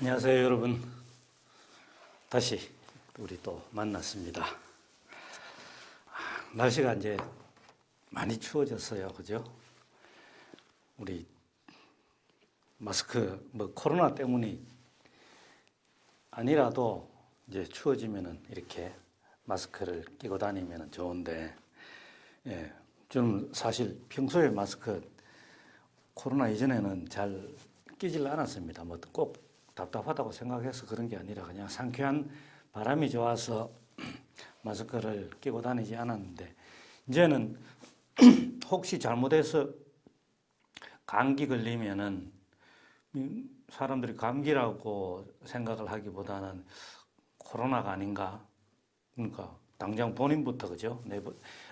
안녕하세요, 여러분. 다시 우리 또 만났습니다. 날씨가 이제 많이 추워졌어요, 그죠? 우리 마스크 코로나 때문이 아니라도 이제 추워지면은 이렇게 마스크를 끼고 다니면 좋은데, 저는 사실 평소에 마스크 코로나 이전에는 잘 끼질 않았습니다. 꼭 답답하다고 생각해서 그런 게 아니라 그냥 상쾌한 바람이 좋아서 마스크를 끼고 다니지 않았는데, 이제는 혹시 잘못해서 감기 걸리면은 사람들이 감기라고 생각을 하기보다는 코로나가 아닌가. 그러니까 당장 본인부터, 그죠?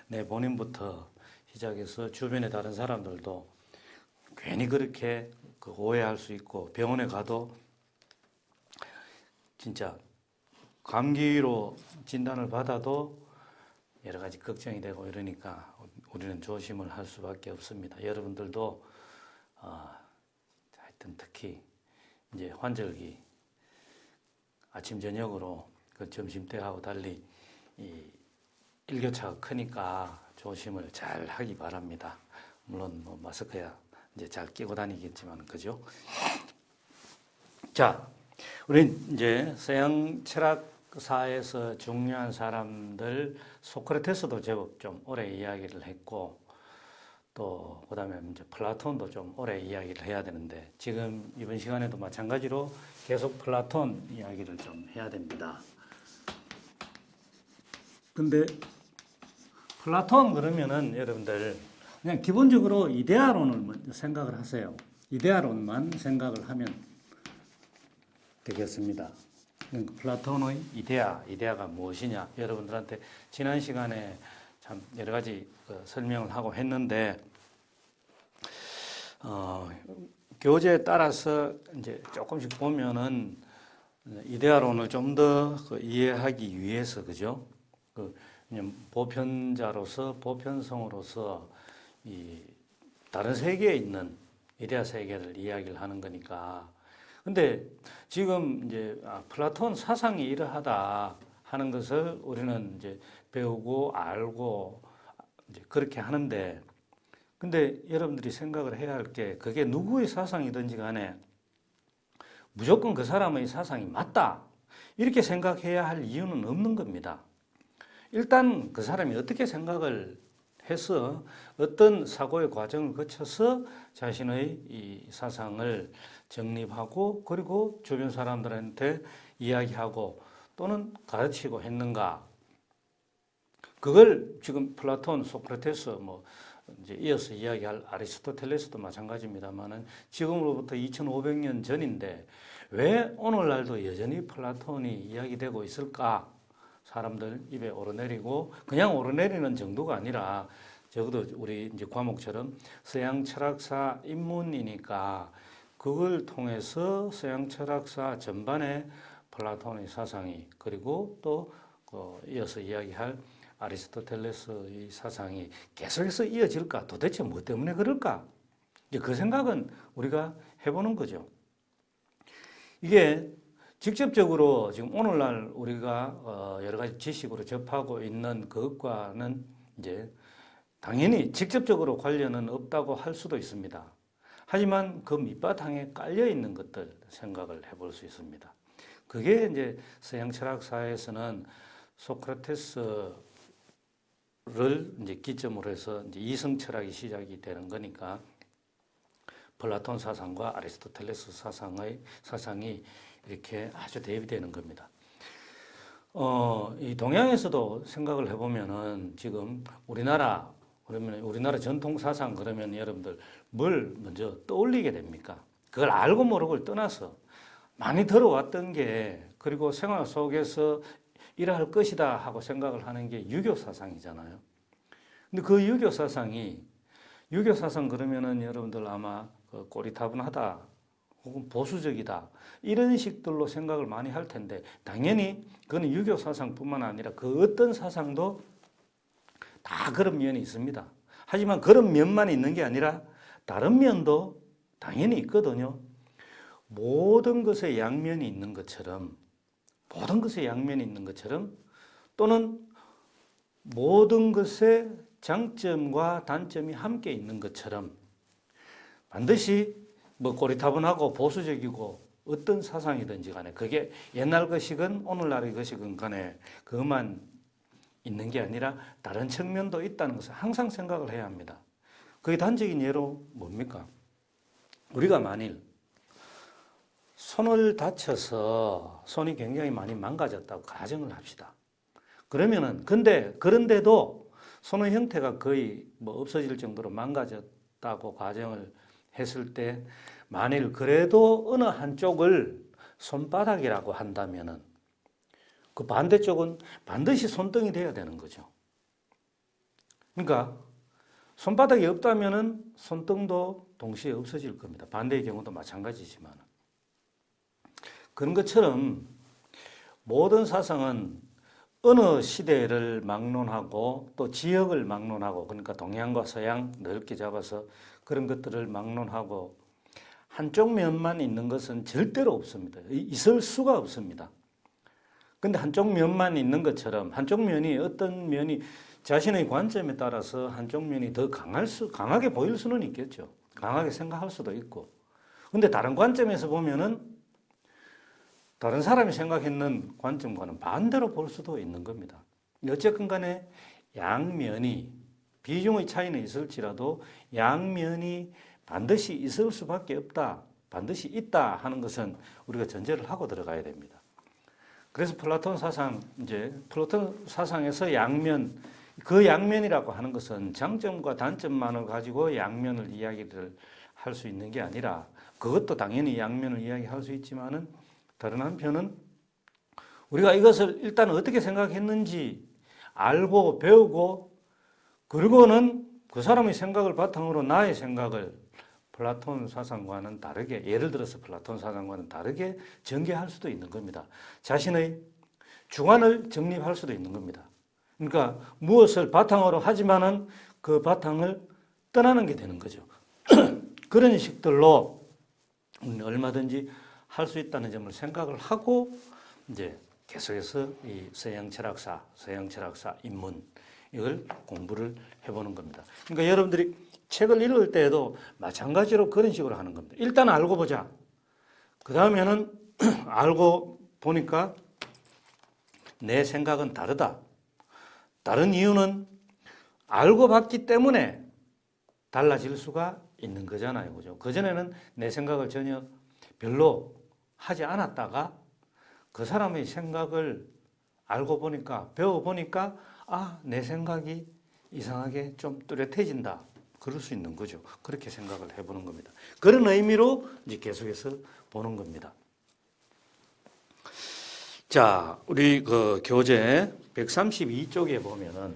내 본인부터 시작해서 주변의 다른 사람들도 괜히 그렇게 오해할 수 있고, 병원에 가도 진짜 감기로 진단을 받아도 여러 가지 걱정이 되고 이러니까 우리는 조심을 할 수밖에 없습니다. 여러분들도 하여튼 특히 이제 환절기 아침 저녁으로 그 점심때하고 달리 이 일교차가 크니까 조심을 잘 하기 바랍니다. 물론 마스크야 이제 잘 끼고 다니겠지만, 그죠? 자, 우리 이제 서양 철학사에서 중요한 사람들, 소크라테스도 제법 좀 오래 이야기를 했고, 또 그다음에 이제 플라톤도 좀 오래 이야기를 해야 되는데, 지금 이번 시간에도 마찬가지로 계속 플라톤 이야기를 좀 해야 됩니다. 근데 플라톤 그러면은 여러분들 그냥 기본적으로 이데아론을 먼저 생각을 하세요. 이데아론만 생각을 하면 되겠습니다. 플라톤의 이데아가 무엇이냐? 여러분들한테 지난 시간에 참 여러 가지 설명을 하고 했는데, 교재에 따라서 이제 조금씩 보면은 이데아론을 좀 더 이해하기 위해서, 그죠? 보편자로서, 보편성으로서 이 다른 세계에 있는 이데아 세계를 이야기를 하는 거니까. 근데 지금 이제 플라톤 사상이 이러하다 하는 것을 우리는 이제 배우고 알고 이제 그렇게 하는데, 근데 여러분들이 생각을 해야 할 게, 그게 누구의 사상이든지 간에 무조건 그 사람의 사상이 맞다 이렇게 생각해야 할 이유는 없는 겁니다. 일단 그 사람이 어떻게 생각을 해서 어떤 사고의 과정을 거쳐서 자신의 이 사상을 정립하고 그리고 주변 사람들한테 이야기하고 또는 가르치고 했는가. 그걸 지금 플라톤, 소크라테스 이제 이어서 이야기할 아리스토텔레스도 마찬가지입니다만은 지금으로부터 2500년 전인데 왜 오늘날도 여전히 플라톤이 이야기되고 있을까? 사람들 입에 오르내리고, 그냥 오르내리는 정도가 아니라 적어도 우리 이제 과목처럼 서양 철학사 입문이니까 그걸 통해서 서양 철학사 전반에 플라톤의 사상이, 그리고 또 이어서 이야기할 아리스토텔레스의 사상이 계속해서 이어질까? 도대체 뭐 때문에 그럴까? 이제 그 생각은 우리가 해보는 거죠. 이게 직접적으로 지금 오늘날 우리가 여러 가지 지식으로 접하고 있는 그것과는 이제 당연히 직접적으로 관련은 없다고 할 수도 있습니다. 하지만 그 밑바탕에 깔려 있는 것들 생각을 해볼 수 있습니다. 그게 이제 서양 철학사에서는 소크라테스를 이제 기점으로 해서 이제 이성 철학이 시작이 되는 거니까 플라톤 사상과 아리스토텔레스 사상이 이렇게 아주 대비되는 겁니다. 이 동양에서도 생각을 해보면은 지금 우리나라 전통 사상 그러면 여러분들 뭘 먼저 떠올리게 됩니까? 그걸 알고 모르고를 떠나서 많이 들어왔던 게, 그리고 생활 속에서 이러할 것이다 하고 생각을 하는 게 유교 사상이잖아요. 근데 그 유교 사상 그러면은 여러분들 아마 꼬리타분하다 혹은 보수적이다 이런 식들로 생각을 많이 할 텐데, 당연히 그건 유교 사상뿐만 아니라 그 어떤 사상도 다 그런 면이 있습니다. 하지만 그런 면만 있는 게 아니라 다른 면도 당연히 있거든요. 모든 것에 양면이 있는 것처럼 또는 모든 것에 장점과 단점이 함께 있는 것처럼 반드시 뭐 고리타분하고 보수적이고 어떤 사상이든지 간에 그게 옛날 것이건 오늘날의 것이건 간에 그것만 있는 게 아니라 다른 측면도 있다는 것을 항상 생각을 해야 합니다. 그게 단적인 예로 뭡니까? 우리가 만일 손을 다쳐서 손이 굉장히 많이 망가졌다고 가정을 합시다. 그러면은 그런데도 손의 형태가 거의 뭐 없어질 정도로 망가졌다고 가정을 했을 때 만일 그래도 어느 한쪽을 손바닥이라고 한다면은 그 반대쪽은 반드시 손등이 돼야 되는 거죠. 그러니까 손바닥이 없다면은 손등도 동시에 없어질 겁니다. 반대의 경우도 마찬가지지만 그런 것처럼 모든 사상은 어느 시대를 막론하고 또 지역을 막론하고 그러니까 동양과 서양 넓게 잡아서 그런 것들을 막론하고 한쪽 면만 있는 것은 절대로 없습니다. 있을 수가 없습니다. 근데 한쪽 면만 있는 것처럼 한쪽 면이 어떤 면이 자신의 관점에 따라서 한쪽 면이 더 강하게 보일 수는 있겠죠. 강하게 생각할 수도 있고. 근데 다른 관점에서 보면은 다른 사람이 생각했는 관점과는 반대로 볼 수도 있는 겁니다. 어쨌든 간에 양면이 비중의 차이는 있을지라도 양면이 반드시 있을 수밖에 없다. 반드시 있다 하는 것은 우리가 전제를 하고 들어가야 됩니다. 그래서 플라톤 사상에서 양면, 그 양면이라고 하는 것은 장점과 단점만을 가지고 양면을 이야기를 할 수 있는 게 아니라 그것도 당연히 양면을 이야기할 수 있지만은 다른 한편은 우리가 이것을 일단 어떻게 생각했는지 알고 배우고 그리고는 그 사람의 생각을 바탕으로 나의 생각을 플라톤 사상과는 다르게 예를 들어서 플라톤 사상과는 다르게 전개할 수도 있는 겁니다. 자신의 주관을 정립할 수도 있는 겁니다. 그러니까 무엇을 바탕으로 하지만은 그 바탕을 떠나는 게 되는 거죠. 그런 식들로 얼마든지 할 수 있다는 점을 생각을 하고 이제 계속해서 이 서양 철학사 입문 이걸 공부를 해보는 겁니다. 그러니까 여러분들이 책을 읽을 때에도 마찬가지로 그런 식으로 하는 겁니다. 일단 알고 보자. 그 다음에는 알고 보니까 내 생각은 다르다. 다른 이유는 알고 봤기 때문에 달라질 수가 있는 거잖아요. 그죠? 그전에는 내 생각을 전혀 별로 하지 않았다가 그 사람의 생각을 알고 보니까, 배워보니까 내 생각이 이상하게 좀 뚜렷해진다. 그럴 수 있는 거죠. 그렇게 생각을 해보는 겁니다. 그런 의미로 이제 계속해서 보는 겁니다. 자, 우리 그 교재 132쪽에 보면은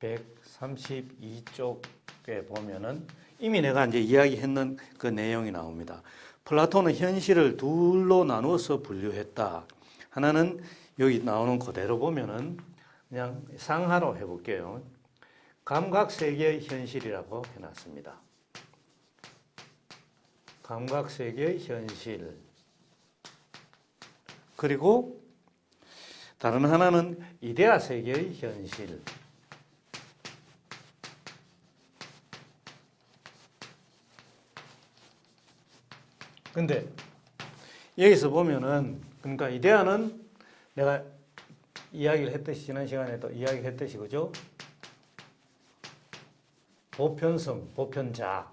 132쪽에 보면은 이미 내가 이제 이야기했는 그 내용이 나옵니다. 플라톤은 현실을 둘로 나누어서 분류했다. 하나는 여기 나오는 그대로 보면은 그냥 상하로 해볼게요. 감각세계의 현실이라고 해놨습니다. 감각세계의 현실. 그리고 다른 하나는 이데아 세계의 현실. 근데 여기서 보면은 그러니까 이데아는 내가 이야기를 했듯이 지난 시간에도 이야기를 했듯이 그죠? 보편성, 보편자.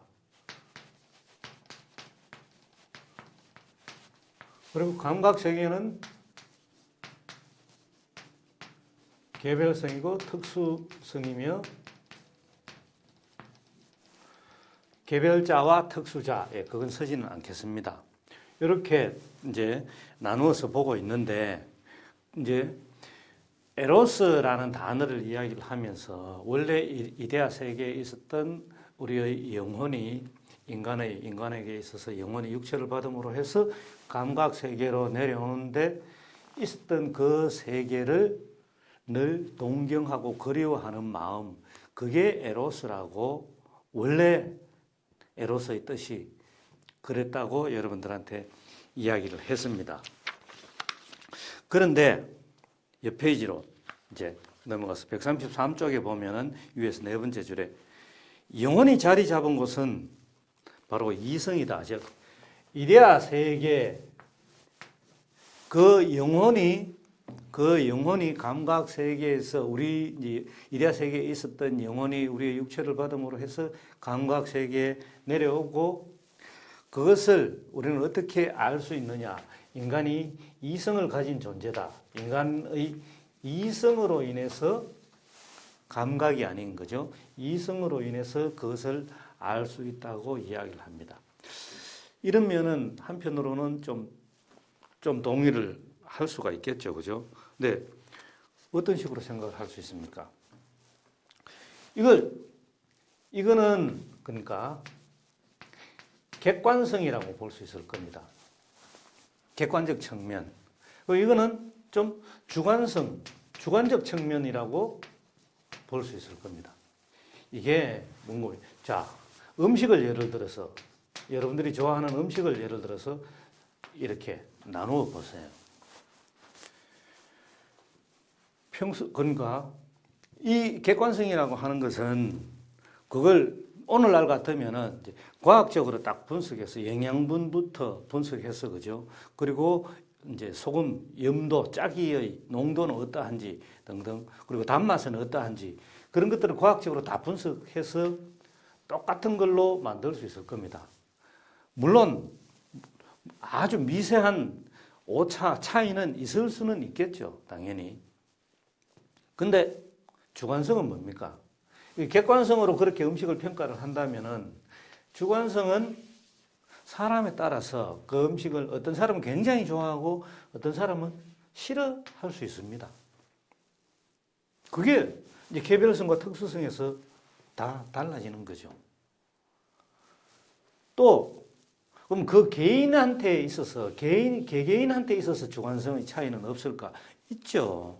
그리고 감각세계는 개별성이고 특수성이며 개별자와 특수자, 그건 서지는 않겠습니다. 이렇게 이제 나누어서 보고 있는데 이제 에로스라는 단어를 이야기를 하면서 원래 이데아 세계에 있었던 우리의 영혼이 인간에게 있어서 영혼이 육체를 받음으로 해서 감각 세계로 내려오는데 있었던 그 세계를 늘 동경하고 그리워하는 마음, 그게 에로스라고 원래 에로스의 뜻이 그랬다고 여러분들한테 이야기를 했습니다. 그런데 옆 페이지로 이제 넘어가서 133쪽에 보면은 위에서 네 번째 줄에 영혼이 자리 잡은 곳은 바로 이성이다. 즉 이데아 세계 그 영혼이 감각 세계에서 우리 이제 이데아 세계에 있었던 영혼이 우리의 육체를 받음으로 해서 감각 세계에 내려오고 그것을 우리는 어떻게 알 수 있느냐? 인간이 이성을 가진 존재다. 인간의 이성으로 인해서 감각이 아닌 거죠. 이성으로 인해서 그것을 알 수 있다고 이야기를 합니다. 이런 면은 한편으로는 좀 동의를 할 수가 있겠죠. 그죠? 네. 어떤 식으로 생각을 할 수 있습니까? 이거는 그러니까 객관성이라고 볼 수 있을 겁니다. 객관적 측면. 이거는 좀 주관적 측면이라고 볼 수 있을 겁니다. 이게 뭔가, 자, 음식을 예를 들어서, 여러분들이 좋아하는 음식을 예를 들어서 이렇게 나누어 보세요. 그러니까 이 객관성이라고 하는 것은 그걸 오늘날 같으면은 이제 과학적으로 딱 분석해서 영양분부터 분석해서 그죠? 그리고 이제 소금, 염도, 짜기의 농도는 어떠한지 등등 그리고 단맛은 어떠한지 그런 것들을 과학적으로 다 분석해서 똑같은 걸로 만들 수 있을 겁니다. 물론 아주 미세한 오차 차이는 있을 수는 있겠죠. 당연히. 근데 주관성은 뭡니까? 객관성으로 그렇게 음식을 평가를 한다면은 주관성은 사람에 따라서 그 음식을 어떤 사람은 굉장히 좋아하고 어떤 사람은 싫어할 수 있습니다. 그게 이제 개별성과 특수성에서 다 달라지는 거죠. 또 그럼 그 개인한테 있어서 개개인한테 있어서 주관성의 차이는 없을까? 있죠.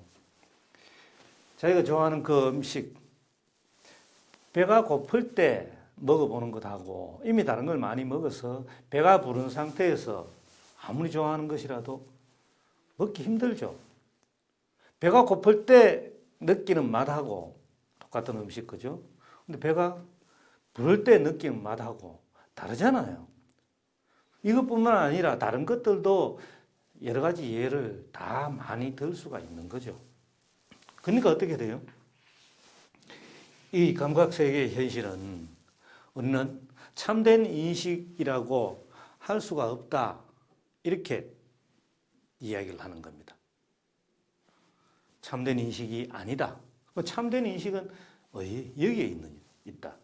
자기가 좋아하는 그 음식 배가 고플 때 먹어보는 것하고 이미 다른 걸 많이 먹어서 배가 부른 상태에서 아무리 좋아하는 것이라도 먹기 힘들죠. 배가 고플 때 느끼는 맛하고 똑같은 음식, 그죠? 근데 배가 부를 때 느끼는 맛하고 다르잖아요. 이것뿐만 아니라 다른 것들도 여러 가지 예를 다 많이 들 수가 있는 거죠. 그러니까 어떻게 돼요? 이 감각세계의 현실은 우리는 참된 인식이라고 할 수가 없다. 이렇게 이야기를 하는 겁니다. 참된 인식이 아니다. 참된 인식은 여기에 있다.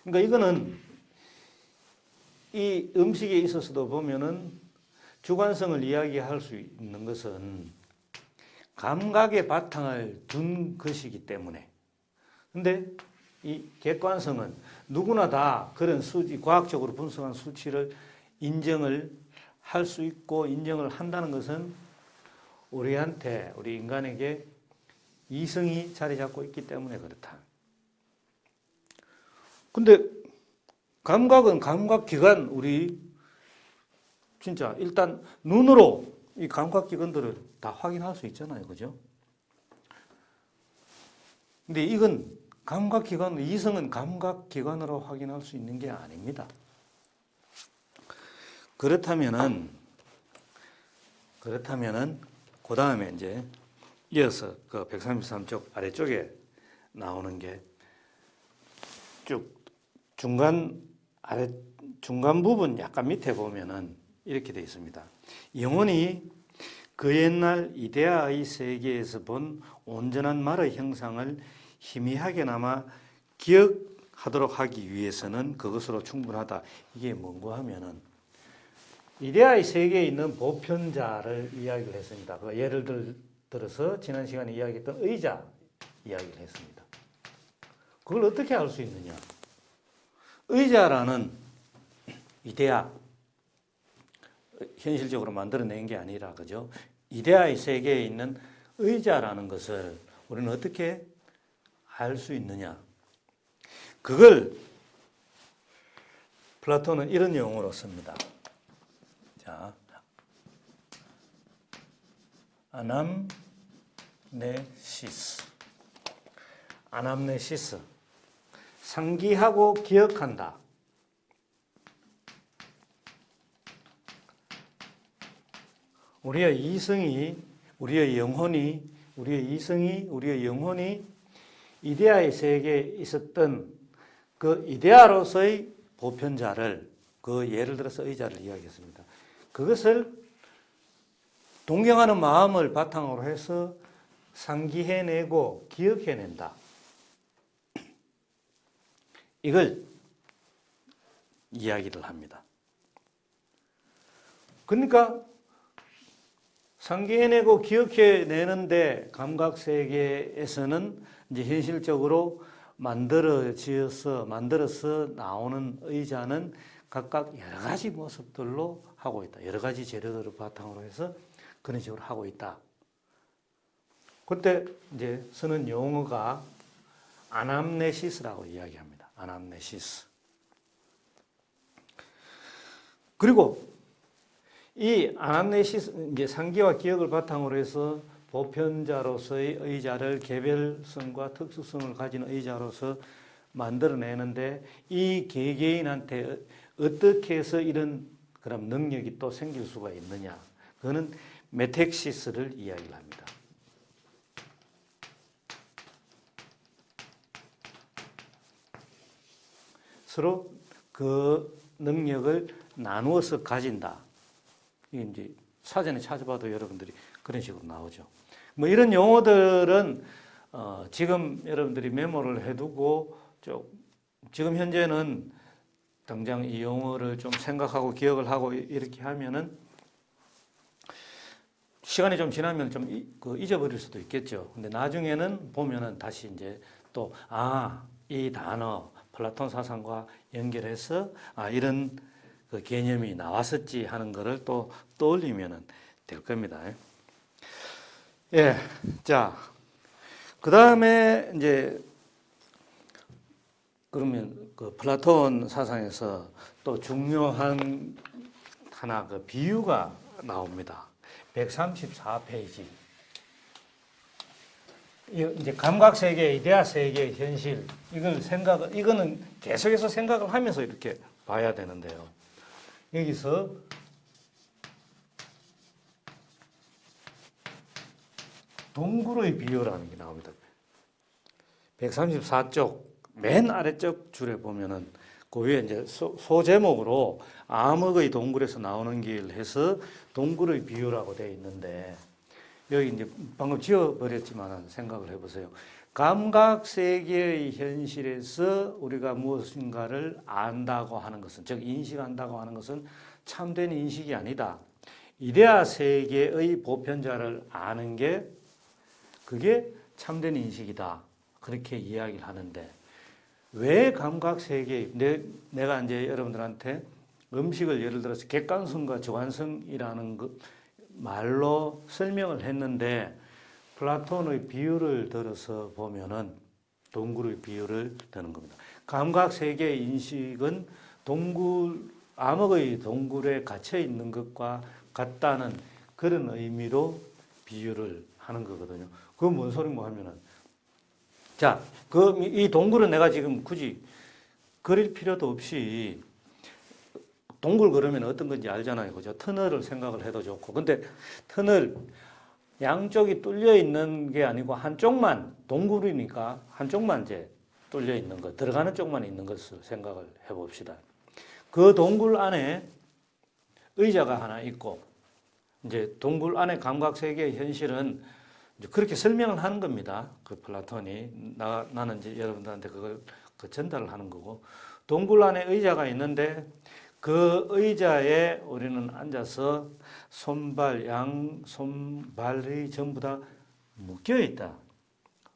그러니까 이거는 이 음식에 있어서도 보면은 주관성을 이야기할 수 있는 것은 감각의 바탕을 둔 것이기 때문에. 근데 이 객관성은 누구나 다 그런 수치, 과학적으로 분석한 수치를 인정을 할 수 있고 인정을 한다는 것은 우리 인간에게 이성이 자리 잡고 있기 때문에 그렇다. 근데 감각은 감각기관, 우리 진짜 일단 눈으로 이 감각기관들을 다 확인할 수 있잖아요. 그죠? 근데 이건 감각기관, 이성은 감각기관으로 확인할 수 있는 게 아닙니다. 그렇다면은 그 다음에 이제 이어서 그 133쪽 아래쪽에 나오는 게 쭉 중간 부분 약간 밑에 보면은 이렇게 되어 있습니다. 영혼이 그 옛날 이데아의 세계에서 본 온전한 말의 형상을 희미하게나마 기억하도록 하기 위해서는 그것으로 충분하다. 이게 뭔고 하면은 이데아의 세계에 있는 보편자를 이야기를 했습니다. 그 예를 들어서 지난 시간에 이야기했던 의자 이야기를 했습니다. 그걸 어떻게 알 수 있느냐? 의자라는 이데아, 현실적으로 만들어낸 게 아니라, 그죠? 이데아의 세계에 있는 의자라는 것을 우리는 어떻게 알 수 있느냐? 그걸 플라톤은 이런 용어로 씁니다. 아남네시스. 아남네시스. 상기하고 기억한다. 우리의 이성이, 우리의 영혼이, 우리의 영혼이 이데아의 세계에 있었던 그 이데아로서의 보편자를, 그 예를 들어서 의자를 이야기했습니다. 그것을 동경하는 마음을 바탕으로 해서 상기해내고 기억해낸다. 이걸 이야기를 합니다. 그러니까 상기해내고 기억해내는데 감각세계에서는 이제 현실적으로 만들어서 나오는 의자는 각각 여러 가지 모습들로 하고 있다. 여러 가지 재료들을 바탕으로 해서 그런 식으로 하고 있다. 그때 이제 쓰는 용어가 아남네시스라고 이야기합니다. 아남네시스. 그리고 이 아남네시스, 이제 상기와 기억을 바탕으로 해서 보편자로서의 의자를 개별성과 특수성을 가진 의자로서 만들어내는데 이 개개인한테 어떻게 해서 이런 그런 능력이 또 생길 수가 있느냐. 그거는 메텍시스를 이야기를 합니다. 서로 그 능력을 나누어서 가진다. 이게 이제 사전에 찾아봐도 여러분들이 그런 식으로 나오죠. 뭐 이런 용어들은 지금 여러분들이 메모를 해두고 지금 현재는 당장 이 용어를 좀 생각하고 기억을 하고 이렇게 하면은 시간이 좀 지나면 좀 잊어버릴 수도 있겠죠. 근데 나중에는 보면은 다시 이제 또 이 단어 플라톤 사상과 연결해서 이런 그 개념이 나왔었지 하는 거를 또 떠올리면은 될 겁니다. 예. 자, 그 다음에 이제 그러면 그 플라톤 사상에서 또 중요한 하나 그 비유가 나옵니다. 134페이지. 이제 감각 세계, 이데아 세계의 현실, 이거는 계속해서 생각을 하면서 이렇게 봐야 되는데요. 여기서 동굴의 비유라는 게 나옵니다. 134쪽 맨 아래쪽 줄에 보면은 그 위에 이제 소제목으로 암흑의 동굴에서 나오는 길 해서 동굴의 비유라고 되어 있는데 여기 이제 방금 지워버렸지만 생각을 해보세요. 감각 세계의 현실에서 우리가 무엇인가를 안다고 하는 것은, 즉 인식한다고 하는 것은 참된 인식이 아니다. 이데아 세계의 보편자를 아는 게 그게 참된 인식이다. 그렇게 이야기를 하는데 왜 감각 세계? 내가 이제 여러분들한테 음식을 예를 들어서 객관성과 주관성이라는 말로 설명을 했는데 플라톤의 비유를 들어서 보면은 동굴의 비유를 드는 겁니다. 감각 세계의 인식은 암흑의 동굴에 갇혀 있는 것과 같다는 그런 의미로 비유를 하는 거거든요. 그건 뭔 소린가 하면은 자, 이 동굴은 내가 지금 굳이 그릴 필요도 없이 동굴 그러면 어떤 건지 알잖아요. 그죠? 터널을 생각을 해도 좋고. 근데 터널 양쪽이 뚫려 있는 게 아니고 한쪽만, 동굴이니까 한쪽만 이제 뚫려 있는 것, 들어가는 쪽만 있는 것을 생각을 해 봅시다. 그 동굴 안에 의자가 하나 있고, 이제 동굴 안에 감각 세계의 현실은 이제 그렇게 설명을 하는 겁니다. 그 플라톤이. 나는 이제 여러분들한테 그걸 전달을 하는 거고. 동굴 안에 의자가 있는데 그 의자에 우리는 앉아서 양손발이 전부 다 묶여 있다.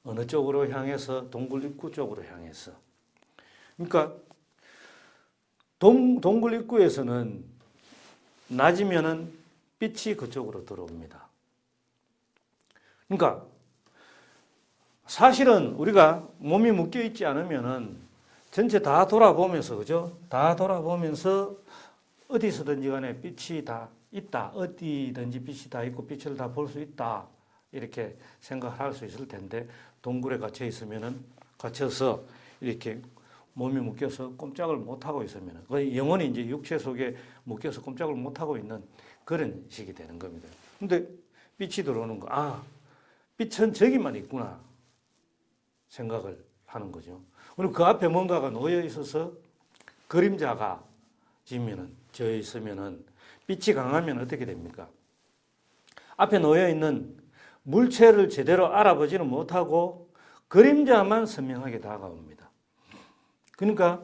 어느 쪽으로 향해서? 동굴 입구 쪽으로 향해서. 그러니까 동굴 입구에서는 낮이면은 빛이 그쪽으로 들어옵니다. 그러니까 사실은 우리가 몸이 묶여 있지 않으면은 전체 다 돌아보면서, 그죠? 다 돌아보면서 어디서든지 간에 빛이 다 있다. 어디든지 빛이 다 있고 빛을 다 볼 수 있다. 이렇게 생각할 수 있을 텐데 동굴에 갇혀서 이렇게 몸이 묶여서 꼼짝을 못 하고 있으면 거의 영혼이 이제 육체 속에 묶여서 꼼짝을 못 하고 있는 그런 식이 되는 겁니다. 근데 빛이 들어오는 거, 빛은 저기만 있구나 생각을 하는 거죠. 그리고 그 앞에 뭔가가 놓여 있어서 그림자가 져 있으면은 빛이 강하면 어떻게 됩니까? 앞에 놓여 있는 물체를 제대로 알아보지는 못하고 그림자만 선명하게 다가옵니다. 그러니까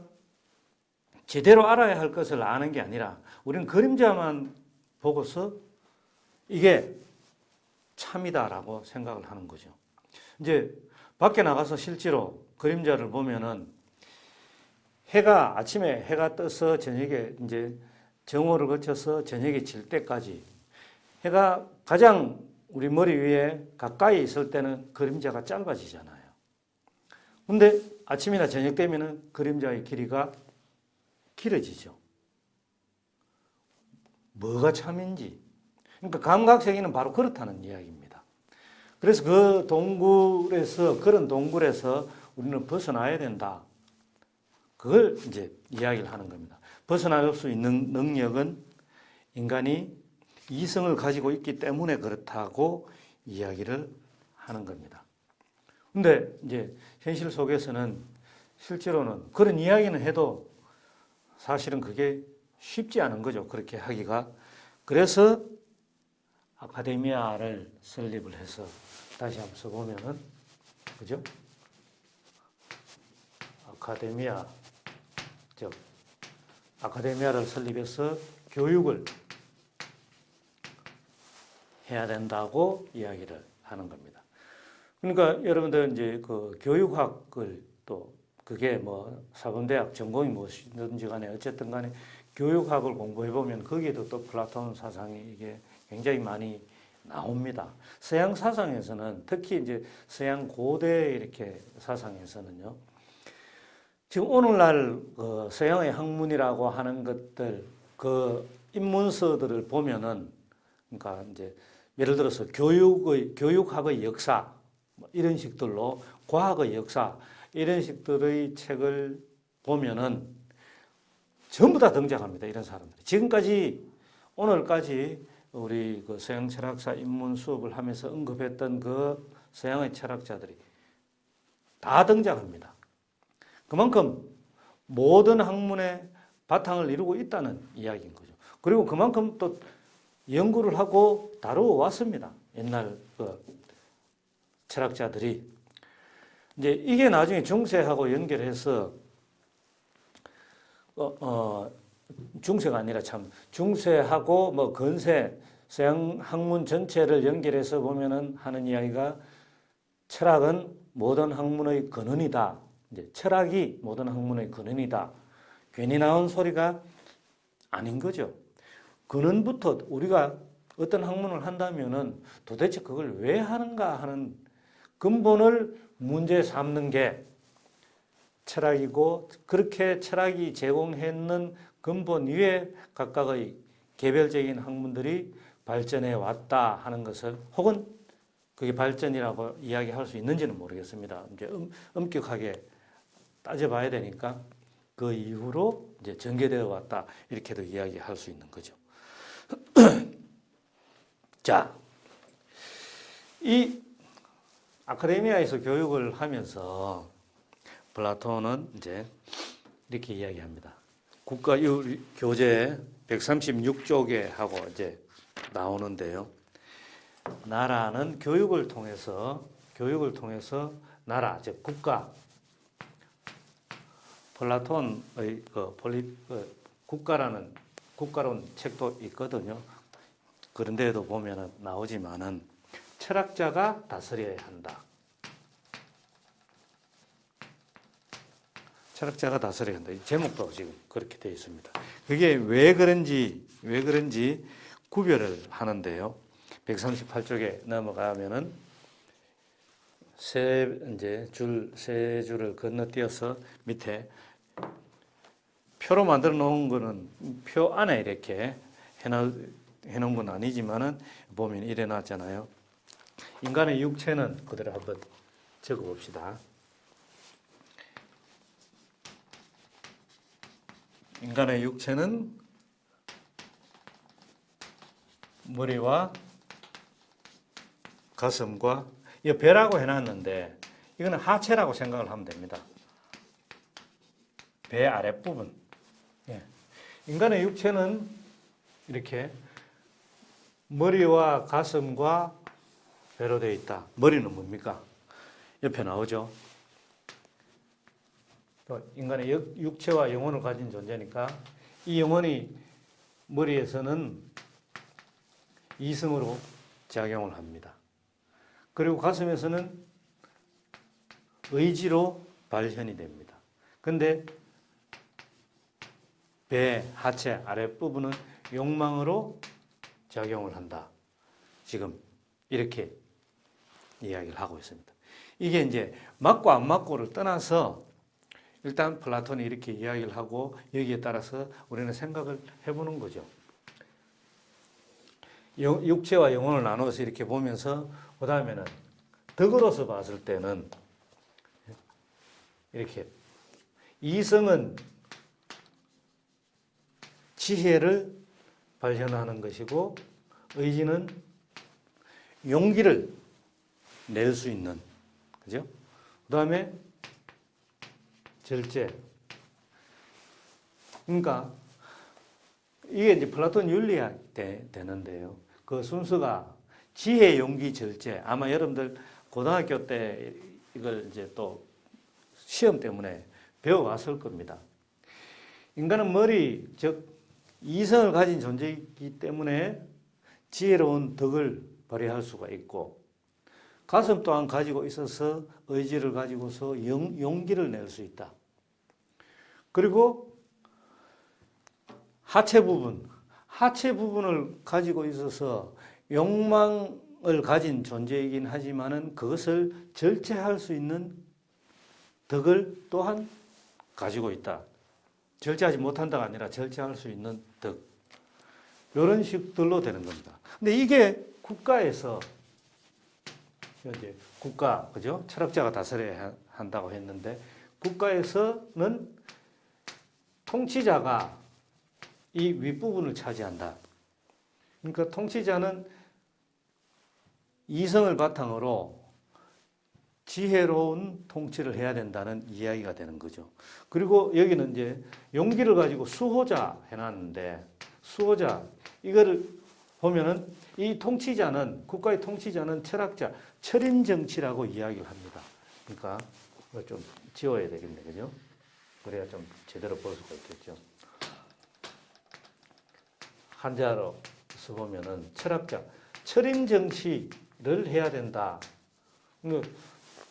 제대로 알아야 할 것을 아는 게 아니라 우리는 그림자만 보고서 이게 참이다라고 생각을 하는 거죠. 이제 밖에 나가서 실제로 그림자를 보면은 아침에 해가 떠서 저녁에 이제 정오를 거쳐서 저녁에 질 때까지 해가 가장 우리 머리 위에 가까이 있을 때는 그림자가 짧아지잖아요. 근데 아침이나 저녁 되면은 그림자의 길이가 길어지죠. 뭐가 참인지. 그러니까 감각세계는 바로 그렇다는 이야기입니다. 그래서 그런 동굴에서 우리는 벗어나야 된다. 그걸 이제 이야기를 하는 겁니다. 벗어날 수 있는 능력은 인간이 이성을 가지고 있기 때문에 그렇다고 이야기를 하는 겁니다. 근데 이제 현실 속에서는 실제로는 그런 이야기는 해도 사실은 그게 쉽지 않은 거죠. 그렇게 하기가. 그래서 아카데미아를 설립을 해서 다시 한번 써보면은, 그죠? 아카데미아를 설립해서 교육을 해야 된다고 이야기를 하는 겁니다. 그러니까 여러분들 이제 그 교육학을 또 그게 뭐 사범대학 전공이 무엇이든지 간에 어쨌든 간에 교육학을 공부해 보면 거기에도 또 플라톤 사상이 이게 굉장히 많이 나옵니다. 서양 사상에서는 특히 이제 서양 고대 이렇게 사상에서는요. 지금 오늘날 그 서양의 학문이라고 하는 것들 그 입문서들을 보면은 그러니까 이제 예를 들어서 교육학의 역사 이런 식들로 과학의 역사 이런 식들의 책을 보면은 전부 다 등장합니다. 이런 사람들이 지금까지 오늘까지 우리 그 서양 철학사 입문 수업을 하면서 언급했던 그 서양의 철학자들이 다 등장합니다. 그만큼 모든 학문의 바탕을 이루고 있다는 이야기인 거죠. 그리고 그만큼 또 연구를 하고 다루어 왔습니다. 옛날 그 철학자들이. 이제 이게 나중에 중세하고 연결해서 중세가 아니라 참 중세하고 뭐 근세 서양 학문 전체를 연결해서 보면은 하는 이야기가 철학은 모든 학문의 근원이다. 이제 철학이 모든 학문의 근원이다. 괜히 나온 소리가 아닌 거죠. 근원부터 우리가 어떤 학문을 한다면은 도대체 그걸 왜 하는가 하는 근본을 문제 삼는 게 철학이고 그렇게 철학이 제공했는 근본 위에 각각의 개별적인 학문들이 발전해 왔다 하는 것을 혹은 그게 발전이라고 이야기할 수 있는지는 모르겠습니다. 이제 엄격하게 따져봐야 되니까 그 이후로 이제 전개되어 왔다 이렇게도 이야기할 수 있는 거죠. 자, 이 아카데미아에서 교육을 하면서 플라톤은 이제 이렇게 이야기합니다. 국가윤리 교재 136쪽에 하고 이제 나오는데요. 나라는 교육을 통해서 나라, 즉 국가, 플라톤의 국가론 책도 있거든요. 그런데도 보면 나오지만은 철학자가 다스려야 한다. 철학자가 다스려야 한다. 이 제목도 지금 그렇게 되어 있습니다. 그게 왜 그런지 구별을 하는데요. 138쪽에 넘어가면은 세 줄을 건너뛰어서 밑에 표로 만들어 놓은 거는 표 안에 이렇게 해놓은 건 아니지만은 보면 이래 놨잖아요. 인간의 육체는 그대로 한번 적어봅시다. 인간의 육체는 머리와 가슴과 이 배라고 해놨는데 이거는 하체라고 생각을 하면 됩니다. 배 아랫부분. 예. 인간의 육체는 이렇게 머리와 가슴과 배로 되어 있다. 머리는 뭡니까? 옆에 나오죠. 또 인간의 육체와 영혼을 가진 존재니까 이 영혼이 머리에서는 이성으로 작용을 합니다. 그리고 가슴에서는 의지로 발현이 됩니다. 근데 배, 하체, 아랫부분은 욕망으로 작용을 한다. 지금 이렇게 이야기를 하고 있습니다. 이게 이제 맞고 안 맞고를 떠나서 일단 플라톤이 이렇게 이야기를 하고 여기에 따라서 우리는 생각을 해보는 거죠. 육체와 영혼을 나눠서 이렇게 보면서 그 다음에는 덕으로서 봤을 때는 이렇게 이성은 지혜를 발현하는 것이고 의지는 용기를 낼 수 있는, 그죠? 그 다음에 절제. 그러니까 이게 이제 플라톤 윤리학 때 되는데요. 그 순서가 지혜, 용기, 절제. 아마 여러분들 고등학교 때 이걸 이제 또 시험 때문에 배워왔을 겁니다. 인간은 머리, 즉 이성을 가진 존재이기 때문에 지혜로운 덕을 발휘할 수가 있고 가슴 또한 가지고 있어서 의지를 가지고서 용기를 낼 수 있다. 그리고 하체 부분을 가지고 있어서 욕망을 가진 존재이긴 하지만은 그것을 절제할 수 있는 덕을 또한 가지고 있다. 절제하지 못한다가 아니라 절제할 수 있는 덕. 이런 식들로 되는 겁니다. 근데 이게 국가에서 이제 국가, 그죠? 철학자가 다스려야 한다고 했는데 국가에서는 통치자가 이 윗부분을 차지한다. 그러니까 통치자는 이성을 바탕으로 지혜로운 통치를 해야 된다는 이야기가 되는 거죠. 그리고 여기는 이제 용기를 가지고 수호자 해놨는데 수호자 이거를 보면은 이 통치자는 국가의 통치자는 철학자 철인정치라고 이야기를 합니다. 그러니까 이걸 좀 지워야 되겠네, 그죠? 그래야 좀 제대로 볼 수가 있겠죠. 한자로 써보면은 철학자 철인정치를 해야 된다.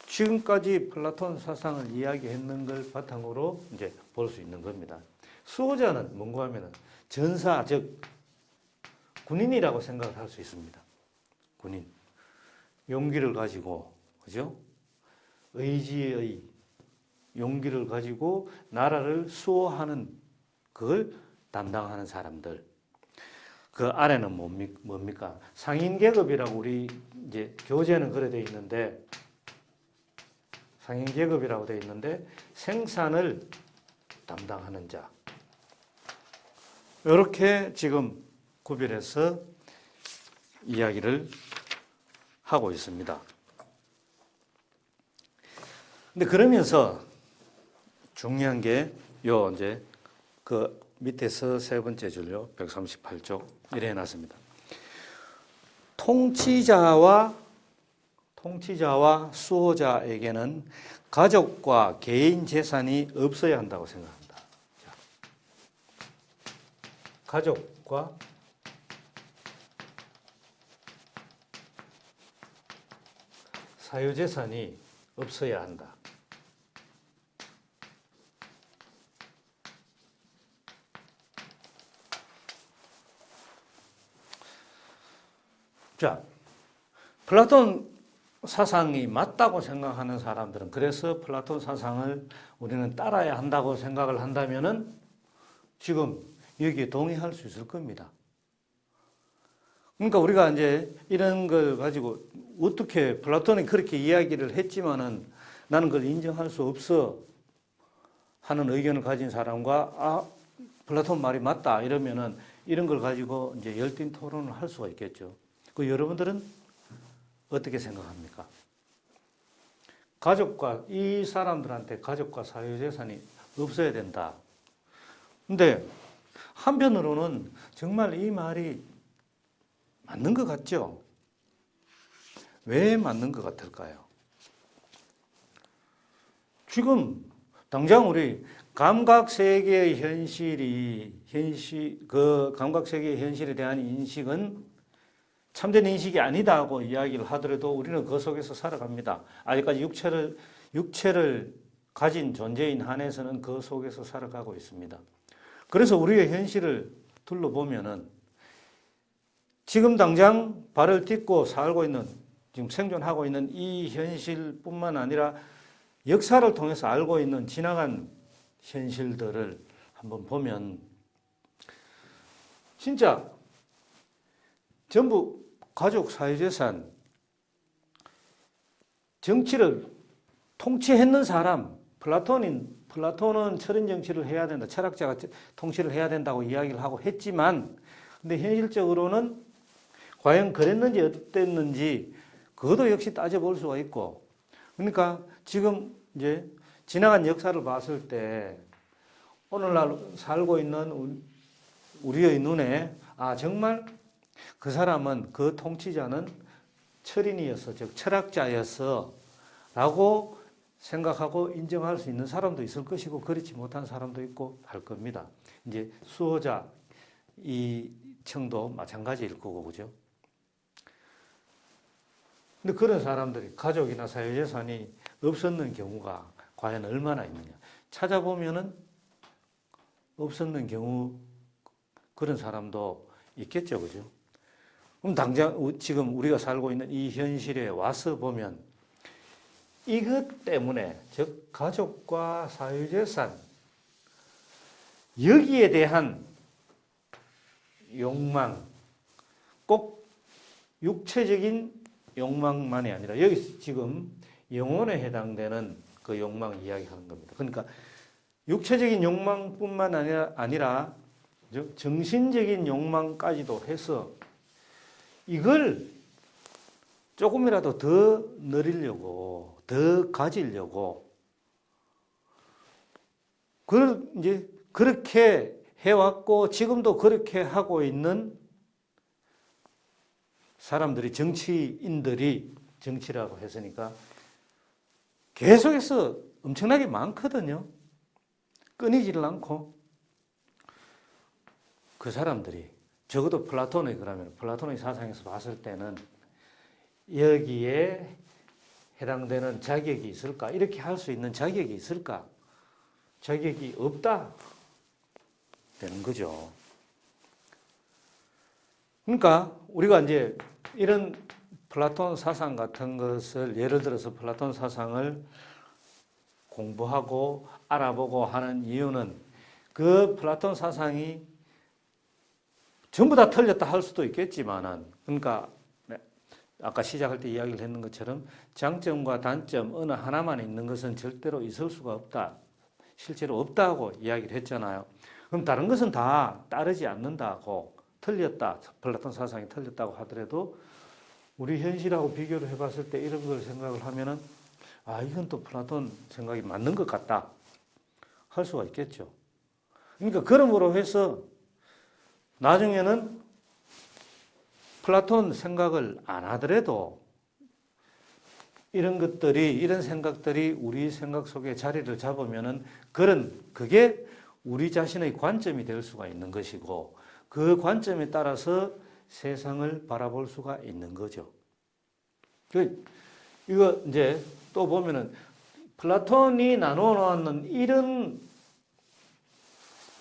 지금까지 플라톤 사상을 이야기했는 걸 바탕으로 이제 볼 수 있는 겁니다. 수호자는 뭔가 하면은 전사, 즉 군인이라고 생각을 할 수 있습니다. 군인. 용기를 가지고, 그죠? 의지의 용기를 가지고 나라를 수호하는 그걸 담당하는 사람들. 그 아래는 뭡니까? 상인 계급이라고 우리 이제 교재는 그래 돼 있는데 상인 계급이라고 돼 있는데 생산을 담당하는 자. 이렇게 지금 구별해서 이야기를 하고 있습니다. 근데 그러면서 중요한 게 요 이제 그 밑에서 세 번째 줄요 138쪽 이래 해놨습니다. 통치자와 수호자에게는 가족과 개인 재산이 없어야 한다고 생각합니다. 가족과 사유재산이 없어야 한다. 자, 플라톤 사상이 맞다고 생각하는 사람들은 그래서 플라톤 사상을 우리는 따라야 한다고 생각을 한다면은 지금 여기에 동의할 수 있을 겁니다. 그러니까 우리가 이제 이런 걸 가지고 어떻게 플라톤이 그렇게 이야기를 했지만은 나는 그걸 인정할 수 없어 하는 의견을 가진 사람과 플라톤 말이 맞다 이러면은 이런 걸 가지고 이제 열띤 토론을 할 수가 있겠죠. 그 여러분들은 어떻게 생각합니까? 가족과 이 사람들한테 가족과 사유재산이 없어야 된다. 근데 한편으로는 정말 이 말이 맞는 것 같죠? 왜 맞는 것 같을까요? 지금 당장 우리 감각세계의 감각세계의 현실에 대한 인식은 참된 인식이 아니다고 이야기를 하더라도 우리는 그 속에서 살아갑니다. 아직까지 육체를 가진 존재인 한에서는 그 속에서 살아가고 있습니다. 그래서 우리의 현실을 둘러보면은 지금 당장 발을 딛고 살고 있는, 지금 생존하고 있는 이 현실뿐만 아니라 역사를 통해서 알고 있는 지나간 현실들을 한번 보면 진짜 전부 가족, 사유재산, 정치를 통치했는 사람, 플라톤은 철인 정치를 해야 된다. 철학자가 통치를 해야 된다고 이야기를 하고 했지만, 근데 현실적으로는 과연 그랬는지 어땠는지 그것도 역시 따져볼 수가 있고, 그러니까 지금 이제 지나간 역사를 봤을 때 오늘날 살고 있는 우리의 눈에 정말 그 사람은, 그 통치자는 철인이었어, 즉 철학자였어 라고 생각하고 인정할 수 있는 사람도 있을 것이고 그렇지 못한 사람도 있고 할 겁니다. 이제 수호자 이 층도 마찬가지일 거고, 그죠? 근데 그런 사람들이 가족이나 사유재산이 없었는 경우가 과연 얼마나 있느냐. 찾아보면은 없었는 경우 그런 사람도 있겠죠, 그죠? 그럼 당장 지금 우리가 살고 있는 이 현실에 와서 보면 이것 때문에, 즉 가족과 사유재산, 여기에 대한 욕망, 꼭 육체적인 욕망만이 아니라 여기 지금 영혼에 해당되는 그 욕망을 이야기하는 겁니다. 그러니까 육체적인 욕망뿐만 아니라 정신적인 욕망까지도 해서 이걸 조금이라도 더 누리려고, 더 가지려고, 이제 그렇게 해왔고 지금도 그렇게 하고 있는 사람들이, 정치인들이, 정치라고 했으니까 계속해서 엄청나게 많거든요. 끊이지를 않고. 그 사람들이 적어도 플라톤의 사상에서 봤을 때는 여기에 해당되는 자격이 있을까? 이렇게 할 수 있는 자격이 있을까? 자격이 없다 되는 거죠. 그러니까 우리가 이제 이런 플라톤 사상 같은 것을, 예를 들어서 플라톤 사상을 공부하고 알아보고 하는 이유는 그 플라톤 사상이 전부 다 틀렸다 할 수도 있겠지만은, 그러니까 아까 시작할 때 이야기를 했는 것처럼 장점과 단점 어느 하나만 있는 것은 절대로 있을 수가 없다. 실제로 없다고 이야기를 했잖아요. 그럼 다른 것은 다 따르지 않는다고, 틀렸다, 플라톤 사상이 틀렸다고 하더라도 우리 현실하고 비교를 해봤을 때 이런 걸 생각을 하면은 이건 또 플라톤 생각이 맞는 것 같다 할 수가 있겠죠. 그러니까 그러므로 해서 나중에는 플라톤 생각을 안 하더라도 이런 생각들이 우리 생각 속에 자리를 잡으면은 그게 우리 자신의 관점이 될 수가 있는 것이고, 그 관점에 따라서 세상을 바라볼 수가 있는 거죠. 이거 이제 또 보면은 플라톤이 나누어 놓았는 이런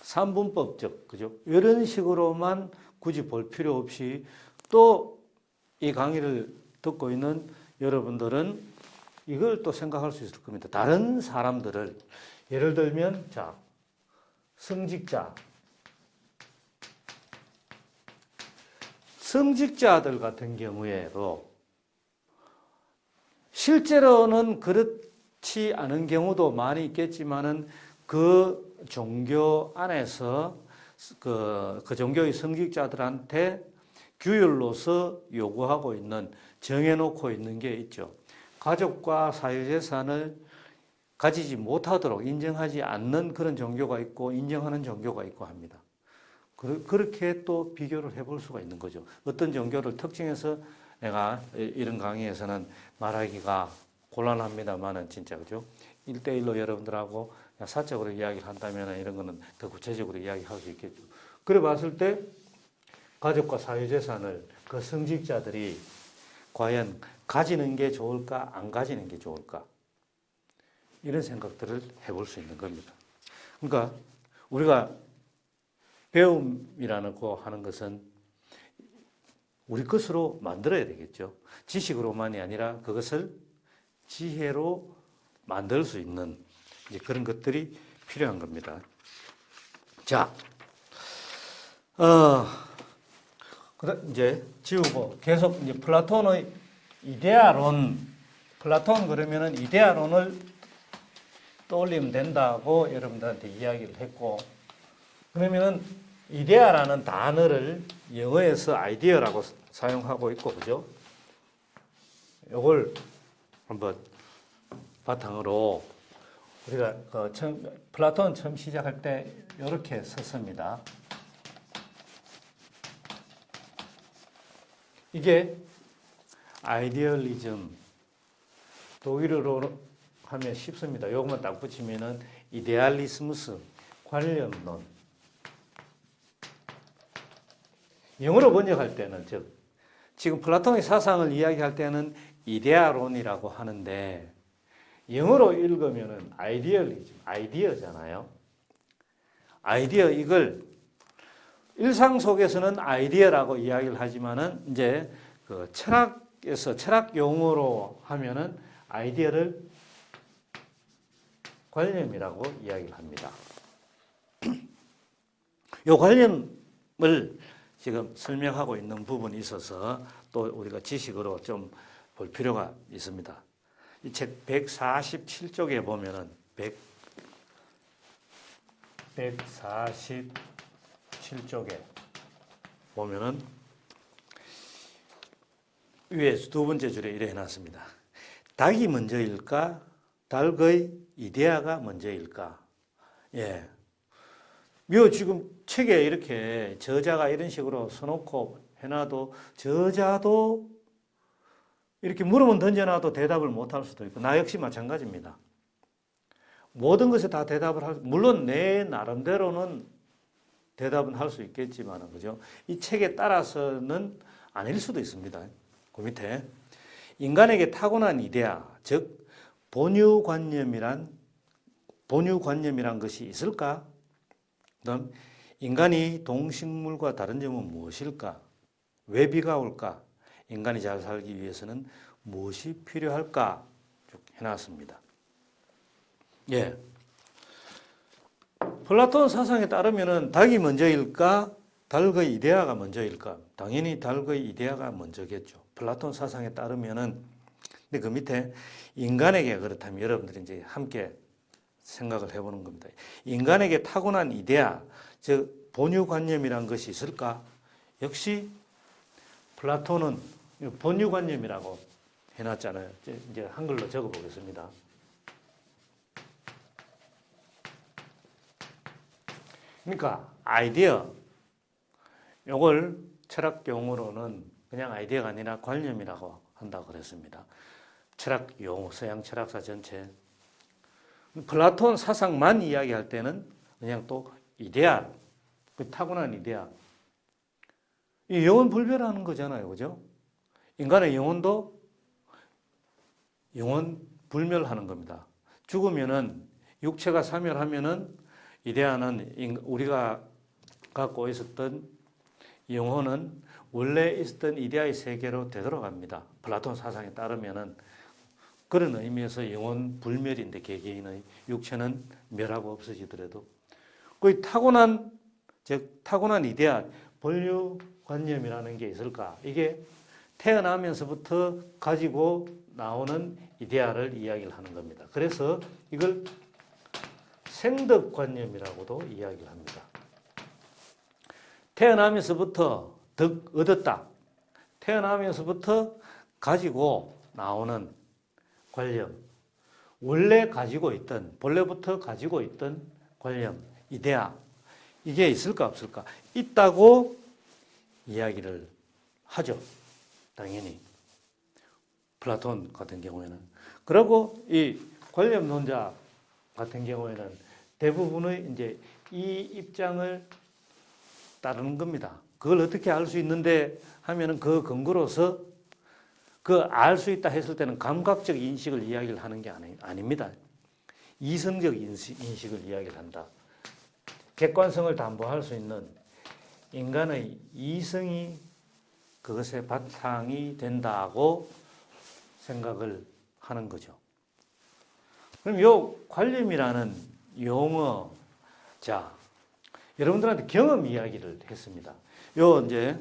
삼분법적, 그죠? 이런 식으로만 굳이 볼 필요 없이, 또 이 강의를 듣고 있는 여러분들은 이걸 또 생각할 수 있을 겁니다. 다른 사람들을, 예를 들면, 성직자들 같은 경우에도 실제로는 그렇지 않은 경우도 많이 있겠지만은 그 종교 안에서 그 종교의 성직자들한테 규율로서 요구하고 있는, 정해놓고 있는 게 있죠. 가족과 사유재산을 가지지 못하도록 인정하지 않는 그런 종교가 있고 인정하는 종교가 있고 합니다. 그렇게 또 비교를 해볼 수가 있는 거죠. 어떤 종교를 특정해서 내가 이런 강의에서는 말하기가 곤란합니다만은 진짜 그죠? 1대1로 여러분들하고 사적으로 이야기를 한다면 이런 거는 더 구체적으로 이야기할 수 있겠죠. 그래 봤을 때 가족과 사유재산을 그 성직자들이 과연 가지는 게 좋을까 안 가지는 게 좋을까 이런 생각들을 해볼 수 있는 겁니다. 그러니까 우리가 배움이라는 거 하는 것은 우리 것으로 만들어야 되겠죠. 지식으로만이 아니라 그것을 지혜로 만들 수 있는 이제 그런 것들이 필요한 겁니다. 자, 이제 지우고 계속 이제 플라톤의 이데아론, 플라톤 그러면은 이데아론을 떠올리면 된다고 여러분들한테 이야기를 했고, 그러면은 이데아라는 단어를 영어에서 아이디어라고 사용하고 있고, 그죠? 이걸 한번 바탕으로 우리가 플라톤 처음 시작할 때 이렇게 썼습니다. 이게 아이디얼리즘, 독일어로 하면 쉽습니다. 요것만 딱 붙이면은 이데알리스무스, 관념론. 영어로 번역할 때는 지금 플라톤의 사상을 이야기할 때는 이데아론이라고 하는데 영어로 읽으면은 아이디얼리즘, 아이디어잖아요. 아이디어 이걸 일상 속에서는 아이디어라고 이야기를 하지만은 이제 그 철학에서 철학 용어로 하면은 아이디어를 관념이라고 이야기를 합니다. 이 관념을 지금 설명하고 있는 부분이 있어서 또 우리가 지식으로 좀 볼 필요가 있습니다. 이 책 147쪽에 보면은 147쪽에 보면은 위에 두 번째 줄에 이래 해놨습니다. 닭이 먼저일까? 닭의 이데아가 먼저일까? 예. 요 지금 책에 이렇게 저자가 이런 식으로 써놓고 해놔도 저자도 이렇게 물으면 던져놔도 대답을 못할 수도 있고 나 역시 마찬가지입니다. 모든 것에 다 대답을 물론 내 나름대로는 대답은 할 수 있겠지만 그죠? 이 책에 따라서는 아닐 수도 있습니다. 그 밑에 인간에게 타고난 이데아, 즉 본유관념이란 것이 있을까? 그다음 인간이 동식물과 다른 점은 무엇일까? 왜 비가 올까? 인간이 잘 살기 위해서는 무엇이 필요할까? 쭉 해놨습니다. 예. 플라톤 사상에 따르면은 닭이 먼저일까? 닭의 이데아가 먼저일까? 당연히 닭의 이데아가 먼저겠죠. 플라톤 사상에 따르면은 근데 그 밑에 인간에게 그렇다면 여러분들이 이제 함께 생각을 해보는 겁니다. 인간에게 타고난 이데아, 즉 본유관념이란 것이 있을까? 역시 플라톤은 본유관념이라고 해놨잖아요. 이제 한글로 적어보겠습니다. 그러니까 아이디어, 이걸 철학 용어로는 그냥 아이디어가 아니라 관념이라고 한다고 그랬습니다. 철학 용어, 서양 철학사 전체. 플라톤 사상만 이야기할 때는 그냥 또 이데아, 그 타고난 이데아. 이 영혼 불멸하는 거잖아요. 그죠? 인간의 영혼도 영혼 불멸하는 겁니다. 죽으면은 육체가 사멸하면은 이데아는 우리가 갖고 있었던 영혼은 원래 있었던 이데아의 세계로 되돌아갑니다. 플라톤 사상에 따르면은 그런 의미에서 영혼 불멸인데 개개인의 육체는 멸하고 없어지더라도 그 타고난 이데아 본류관념이라는 게 있을까? 이게 태어나면서부터 가지고 나오는 이데아를 이야기를 하는 겁니다. 그래서 이걸 생덕관념이라고도 이야기를 합니다. 태어나면서부터 덕 얻었다. 태어나면서부터 가지고 나오는 관념. 원래 가지고 있던, 본래부터 가지고 있던 관념, 이데아. 이게 있을까 없을까? 있다고 이야기를 하죠. 당연히. 플라톤 같은 경우에는. 그리고 이 관념론자 같은 경우에는 대부분의 이제 이 입장을 따르는 겁니다. 그걸 어떻게 알 수 있는데 하면은 그 근거로서 그 알 수 있다 했을 때는 감각적 인식을 이야기를 하는 게 아닙니다. 이성적 인식을 이야기를 한다. 객관성을 담보할 수 있는 인간의 이성이 그것의 바탕이 된다고 생각을 하는 거죠. 그럼 요 관념이라는 용어, 자, 여러분들한테 경험 이야기를 했습니다. 요 이제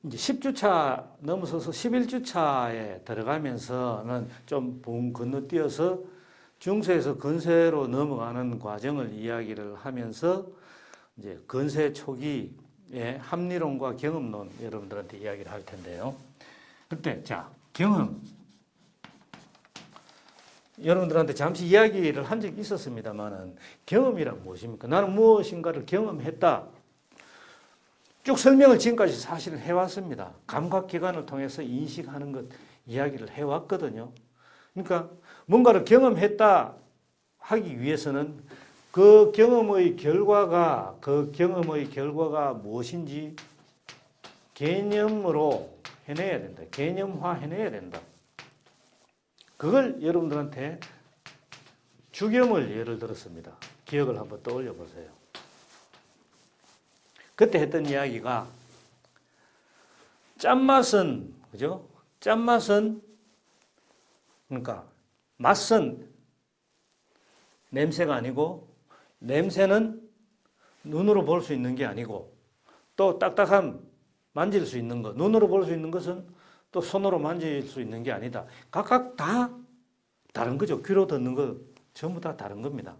이제 10주차 넘어서서 11주차에 들어가면서는 좀 붕 건너뛰어서 중세에서 근세로 넘어가는 과정을 이야기를 하면서 이제 근세 초기의 합리론과 경험론 여러분들한테 이야기를 할 텐데요. 그때 자, 경험. 여러분들한테 잠시 이야기를 한 적이 있었습니다만은 경험이란 무엇입니까? 나는 무엇인가를 경험했다. 쭉 설명을 지금까지 사실은 해왔습니다. 감각기관을 통해서 인식하는 것 이야기를 해왔거든요. 그러니까 뭔가를 경험했다 하기 위해서는 그 경험의 결과가 무엇인지 개념으로 해내야 된다. 개념화 해내야 된다. 그걸 여러분들한테 주겸을 예를 들었습니다. 기억을 한번 떠올려 보세요. 그때 했던 이야기가 짠맛은, 그죠? 짠맛은, 그러니까 맛은 냄새가 아니고 냄새는 눈으로 볼 수 있는 게 아니고 또 딱딱한 만질 수 있는 것, 눈으로 볼 수 있는 것은 또 손으로 만질 수 있는 게 아니다. 각각 다 다른 거죠. 귀로 듣는 것 전부 다 다른 겁니다.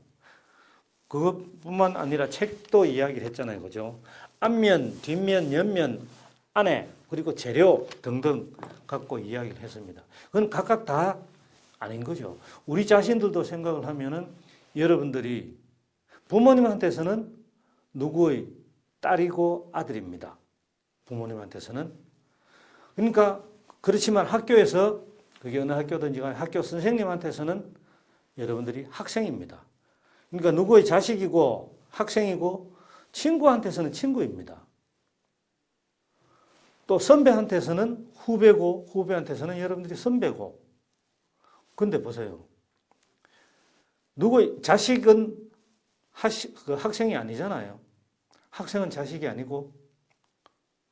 그것뿐만 아니라 책도 이야기를 했잖아요. 그죠? 앞면, 뒷면, 옆면, 안에 그리고 재료 등등 갖고 이야기를 했습니다. 그건 각각 다 아닌 거죠. 우리 자신들도 생각을 하면은 여러분들이 부모님한테서는 누구의 딸이고 아들입니다. 부모님한테서는. 그러니까 그렇지만 학교에서 그게 어느 학교든지 간에 학교 선생님한테서는 여러분들이 학생입니다. 그러니까 누구의 자식이고 학생이고 친구한테서는 친구입니다. 또 선배한테서는 후배고 후배한테서는 여러분들이 선배고. 근데 보세요. 누구의 자식은 학생이 아니잖아요. 학생은 자식이 아니고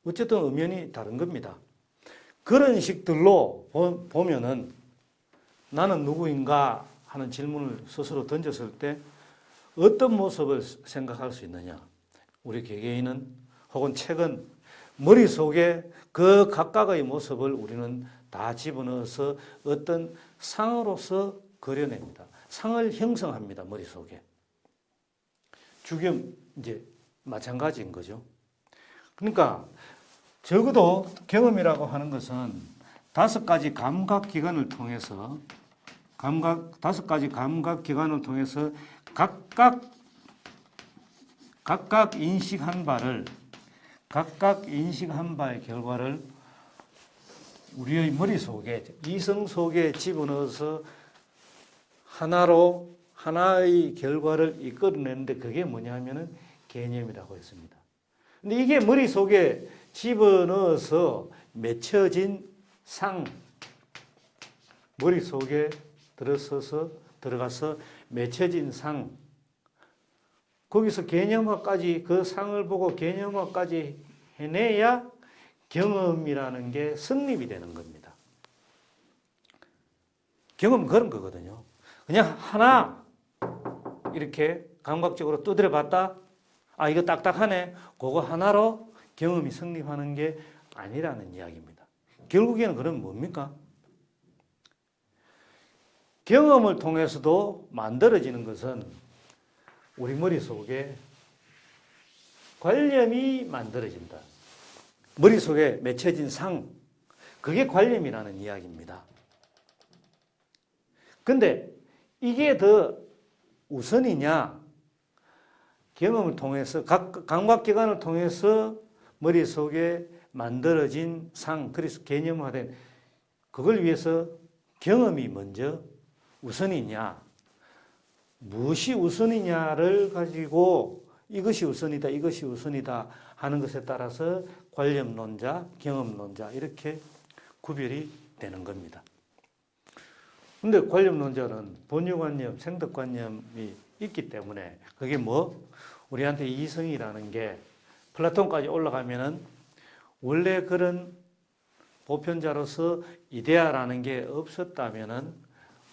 어쨌든 엄연히 다른 겁니다. 그런 식들로 보면은 나는 누구인가 하는 질문을 스스로 던졌을 때 어떤 모습을 생각할 수 있느냐. 우리 개개인은 혹은 책은 머릿속에 그 각각의 모습을 우리는 다 집어넣어서 어떤 상으로서 그려냅니다. 상을 형성합니다. 머릿속에. 주겸 이제 마찬가지인 거죠. 그러니까 적어도 경험이라고 하는 것은 다섯 가지 감각기관을 통해서 각각 인식한 바의 결과를 우리의 머릿속에 이성 속에 집어넣어서 하나의 결과를 이끌어내는데 그게 뭐냐 하면은 개념이라고 했습니다. 근데 이게 머릿속에 집어넣어서 맺혀진 상, 머릿속에 들어가서 맺혀진 상, 거기서 개념화까지 그 상을 보고 개념화까지 해내야 경험이라는 게 성립이 되는 겁니다. 경험은 그런 거거든요. 그냥 하나 이렇게 감각적으로 두드려 봤다. 아, 이거 딱딱하네. 그거 하나로 경험이 성립하는 게 아니라는 이야기입니다. 결국에는 그럼 뭡니까? 경험을 통해서도 만들어지는 것은 우리 머릿속에 관념이 만들어진다. 머릿속에 맺혀진 상, 그게 관념이라는 이야기입니다. 근데 이게 더 우선이냐? 경험을 통해서, 감각기관을 통해서 머릿속에 만들어진 상, 그래서 개념화된, 그걸 위해서 경험이 먼저 우선이냐? 무엇이 우선이냐를 가지고 이것이 우선이다, 이것이 우선이다 하는 것에 따라서 관념론자, 경험론자 이렇게 구별이 되는 겁니다. 근데 관념론자는 본유관념, 생득관념이 있기 때문에 그게 우리한테 이성이라는 게 플라톤까지 올라가면은 원래 그런 보편자로서 이데아라는 게 없었다면은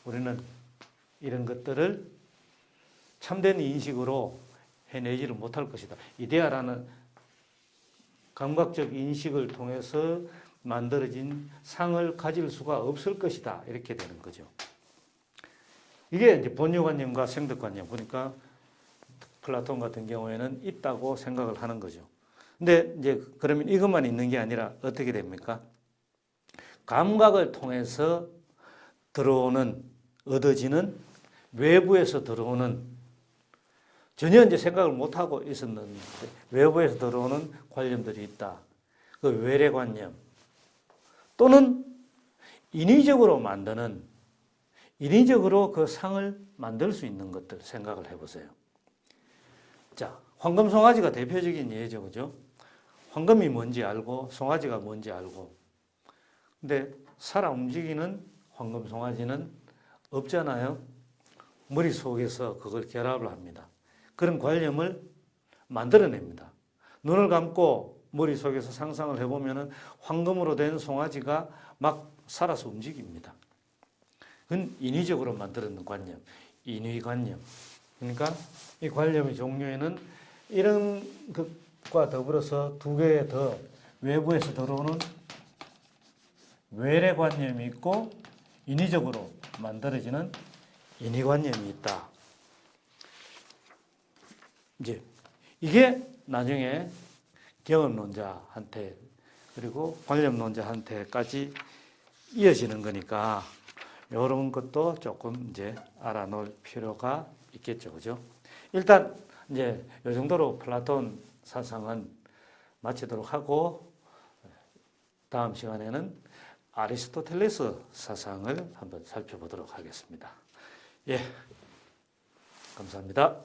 우리는 이런 것들을 참된 인식으로 해내지를 못할 것이다. 이데아라는 감각적 인식을 통해서 만들어진 상을 가질 수가 없을 것이다. 이렇게 되는 거죠. 이게 이제 본유관념과 생득관념. 그러니까 플라톤 같은 경우에는 있다고 생각을 하는 거죠. 근데 이제 그러면 이것만 있는 게 아니라 어떻게 됩니까? 감각을 통해서 얻어지는 외부에서 들어오는 전혀 이제 생각을 못하고 있었는데 외부에서 들어오는 관념들이 있다. 그 외래관념 또는 인위적으로 그 상을 만들 수 있는 것들 생각을 해보세요. 자, 황금 송아지가 대표적인 예죠, 그죠? 황금이 뭔지 알고 송아지가 뭔지 알고 근데 살아 움직이는 황금 송아지는 없잖아요. 머릿속에서 그걸 결합을 합니다. 그런 관념을 만들어냅니다. 눈을 감고 머릿속에서 상상을 해보면 황금으로 된 송아지가 막 살아서 움직입니다. 그건 인위적으로 만들어낸 관념, 인위관념. 그러니까 이 관념의 종류에는 이런 것과 더불어서 두 개의 더 외부에서 들어오는 외래관념이 있고 인위적으로 만들어지는 인위관념이 있다. 이제 이게 나중에 경험론자한테 그리고 관념론자한테까지 이어지는 거니까 이런 것도 조금 이제 알아놓을 필요가 있겠죠, 그죠? 일단 이제 이 정도로 플라톤 사상은 마치도록 하고 다음 시간에는 아리스토텔레스 사상을 한번 살펴보도록 하겠습니다. 예, 감사합니다.